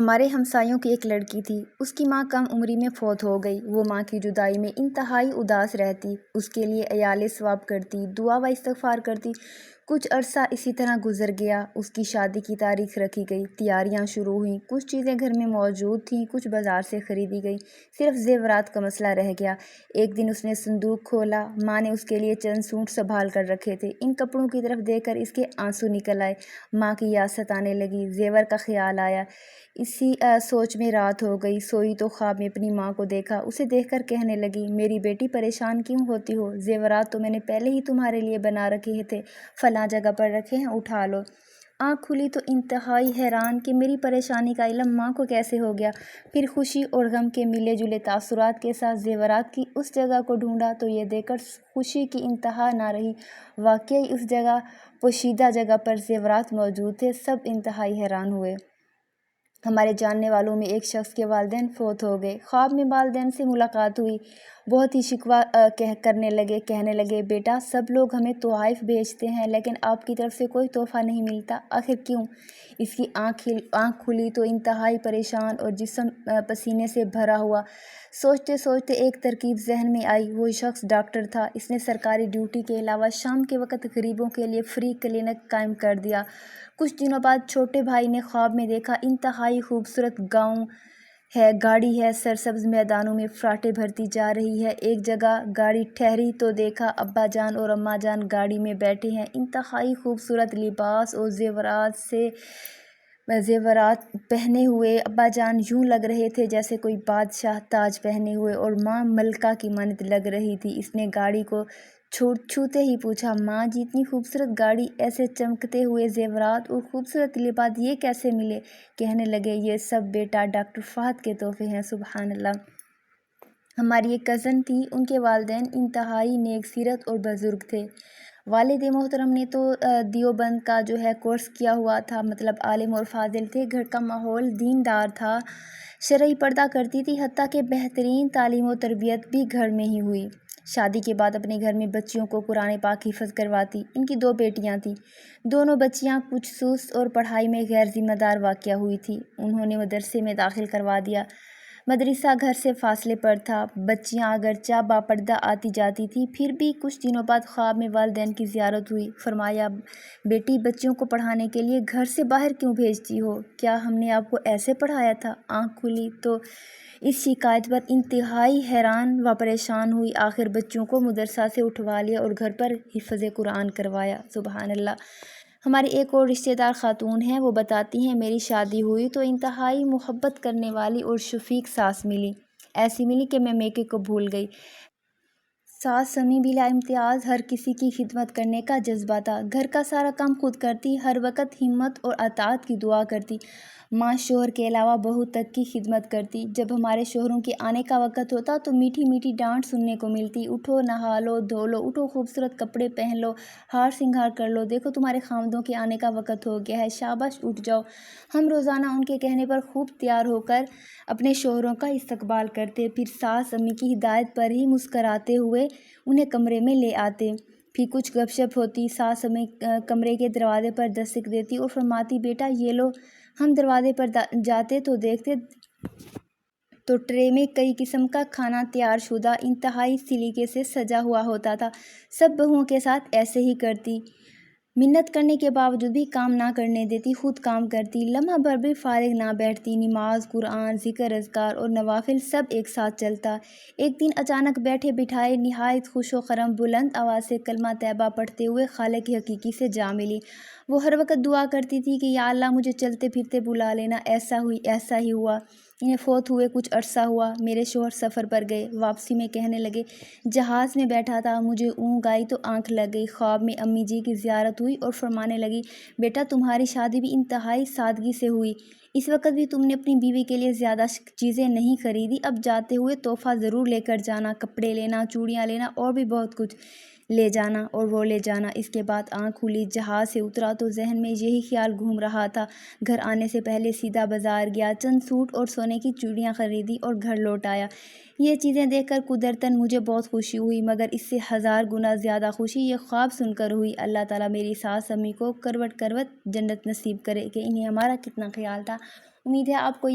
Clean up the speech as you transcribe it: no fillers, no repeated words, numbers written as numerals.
ہمارے ہمسایوں کی ایک لڑکی تھی، اس کی ماں کم عمری میں فوت ہو گئی۔ وہ ماں کی جدائی میں انتہائی اداس رہتی، اس کے لیے عیال ثواب کرتی، دعا و استغفار کرتی۔ کچھ عرصہ اسی طرح گزر گیا۔ اس کی شادی کی تاریخ رکھی گئی، تیاریاں شروع ہوئیں، کچھ چیزیں گھر میں موجود تھیں، کچھ بازار سے خریدی گئیں، صرف زیورات کا مسئلہ رہ گیا۔ ایک دن اس نے صندوق کھولا، ماں نے اس کے لیے چند سوٹ سنبھال کر رکھے تھے۔ ان کپڑوں کی طرف دیکھ کر اس کے آنسو نکل آئے۔ ماں کی یاست آنے لگی، زیور کا خیال آیا۔ اسی سوچ میں رات ہو گئی۔ سوئی تو خواب میں اپنی ماں کو دیکھا، اسے دیکھ کر کہنے لگی، میری بیٹی پریشان کیوں ہوتی ہو؟ زیورات تو میں نے پہلے ہی تمہارے لیے بنا رکھے تھے، فلاں جگہ پر رکھے ہیں، اٹھا لو۔ آنکھ کھلی تو انتہائی حیران کہ میری پریشانی کا علم ماں کو کیسے ہو گیا۔ پھر خوشی اور غم کے ملے جلے تاثرات کے ساتھ زیورات کی اس جگہ کو ڈھونڈا تو یہ دیکھ کر خوشی کی انتہا نہ رہی۔ واقعی اس جگہ پوشیدہ جگہ پر زیورات موجود تھے۔ سب انتہائی حیران ہوئے۔ ہمارے جاننے والوں میں ایک شخص کے والدین فوت ہو گئے۔ خواب میں والدین سے ملاقات ہوئی، بہت ہی شکوہ کرنے لگے، کہنے لگے، بیٹا سب لوگ ہمیں تحائف بھیجتے ہیں لیکن آپ کی طرف سے کوئی تحفہ نہیں ملتا، آخر کیوں؟ اس کی آنکھ کھلی تو انتہائی پریشان اور جسم پسینے سے بھرا ہوا۔ سوچتے سوچتے ایک ترکیب ذہن میں آئی۔ وہ شخص ڈاکٹر تھا، اس نے سرکاری ڈیوٹی کے علاوہ شام کے وقت غریبوں کے لیے فری کلینک قائم کر دیا۔ کچھ دنوں بعد چھوٹے بھائی نے خواب میں دیکھا، انتہائی خوبصورت گاؤں ہے، گاڑی ہے، سرسبز میدانوں میں فراٹیں بھرتی جا رہی ہے۔ ایک جگہ گاڑی ٹھہری تو دیکھا ابا جان اور اماں جان گاڑی میں بیٹھے ہیں، انتہائی خوبصورت لباس اور زیورات پہنے ہوئے۔ ابا جان یوں لگ رہے تھے جیسے کوئی بادشاہ تاج پہنے ہوئے، اور ماں ملکہ کی مانند لگ رہی تھی۔ اس نے گاڑی کو چھوتے ہی پوچھا، ماں جی اتنی خوبصورت گاڑی، ایسے چمکتے ہوئے زیورات اور خوبصورت لباس یہ کیسے ملے؟ کہنے لگے، یہ سب بیٹا ڈاکٹر فہد کے تحفے ہیں۔ سبحان اللہ۔ ہماری ایک کزن تھی، ان کے والدین انتہائی نیک سیرت اور بزرگ تھے۔ والد محترم نے تو دیوبند کا کورس کیا ہوا تھا، مطلب عالم اور فاضل تھے۔ گھر کا ماحول دیندار تھا، شرعی پردہ کرتی تھی، حتیٰ کہ بہترین تعلیم و تربیت بھی گھر میں ہی ہوئی۔ شادی کے بعد اپنے گھر میں بچیوں کو قرآن پاک حفظ کرواتی۔ ان کی 2 بیٹیاں تھیں، دونوں بچیاں کچھ سست اور پڑھائی میں غیر ذمہ دار واقع ہوئی تھیں۔ انہوں نے مدرسے میں داخل کروا دیا۔ مدرسہ گھر سے فاصلے پر تھا۔ بچیاں اگرچہ باپردہ آتی جاتی تھیں، پھر بھی کچھ دنوں بعد خواب میں والدین کی زیارت ہوئی۔ فرمایا، بیٹی بچیوں کو پڑھانے کے لیے گھر سے باہر کیوں بھیجتی ہو؟ کیا ہم نے آپ کو ایسے پڑھایا تھا؟ آنکھ کھلی تو اس شکایت پر انتہائی حیران و پریشان ہوئی۔ آخر بچوں کو مدرسہ سے اٹھوا لیا اور گھر پر حفظ قرآن کروایا۔ سبحان اللہ۔ ہماری ایک اور رشتہ دار خاتون ہیں، وہ بتاتی ہیں، میری شادی ہوئی تو انتہائی محبت کرنے والی اور شفیق ساس ملی، ایسی ملی کہ میں میکے کو بھول گئی۔ ساس سمیع بلا امتیاز، ہر کسی کی خدمت کرنے کا جذبہ تھا، گھر کا سارا کام خود کرتی، ہر وقت ہمت اور اطاعت کی دعا کرتی۔ ماں شوہر کے علاوہ بہو تک کی خدمت کرتی۔ جب ہمارے شوہروں کے آنے کا وقت ہوتا تو میٹھی میٹھی ڈانٹ سننے کو ملتی، اٹھو نہا لو دھو لو، اٹھو خوبصورت کپڑے پہن لو، ہار سنگھار کر لو، دیکھو تمہارے خامدوں کے آنے کا وقت ہو گیا ہے، شاباش اٹھ جاؤ۔ ہم روزانہ ان کے کہنے پر خوب تیار ہو کر اپنے شوہروں کا استقبال کرتے، پھر ساس امی کی ہدایت پر ہی مسکراتے ہوئے انہیں کمرے میں لے آتے۔ پھر کچھ گپ شپ ہوتی، ساس ہمیں کمرے کے دروازے پر دستک دیتی اور فرماتی، بیٹا یہ لو۔ ہم دروازے پر جاتے تو دیکھتے تو ٹرے میں کئی قسم کا کھانا تیار شدہ انتہائی سلیقے سے سجا ہوا ہوتا تھا۔ سب بہوؤں کے ساتھ ایسے ہی کرتی، منت کرنے کے باوجود بھی کام نہ کرنے دیتی، خود کام کرتی، لمحہ بھر بھی فارغ نہ بیٹھتی، نماز، قرآن، ذکر اذکار اور نوافل سب ایک ساتھ چلتا۔ ایک دن اچانک بیٹھے بٹھائے نہایت خوش و خرم بلند آواز سے کلمہ طیبہ پڑھتے ہوئے خالق حقیقی سے جا ملی۔ وہ ہر وقت دعا کرتی تھی کہ یا اللہ مجھے چلتے پھرتے بلا لینا۔ ایسا ہی ہوا۔ انہیں فوت ہوئے کچھ عرصہ ہوا۔ میرے شوہر سفر پر گئے، واپسی میں کہنے لگے، جہاز میں بیٹھا تھا، مجھے اونگ آئی تو آنکھ لگ گئی۔ خواب میں امی جی کی زیارت ہوئی اور فرمانے لگی، بیٹا تمہاری شادی بھی انتہائی سادگی سے ہوئی، اس وقت بھی تم نے اپنی بیوی کے لیے زیادہ چیزیں نہیں خریدی، اب جاتے ہوئے تحفہ ضرور لے کر جانا، کپڑے لینا، چوڑیاں لینا اور بھی بہت کچھ لے جانا اور وہ لے جانا۔ اس کے بعد آنکھ کھلی، جہاز سے اترا تو ذہن میں یہی خیال گھوم رہا تھا۔ گھر آنے سے پہلے سیدھا بازار گیا، چند سوٹ اور سونے کی چوڑیاں خریدی اور گھر لوٹ آیا۔ یہ چیزیں دیکھ کر قدرتاً مجھے بہت خوشی ہوئی، مگر اس سے 1000 گنا زیادہ خوشی یہ خواب سن کر ہوئی۔ اللہ تعالیٰ میری ساس امی کو کروٹ کروٹ جنت نصیب کرے کہ انہیں ہمارا کتنا خیال تھا امید ہے آپ کو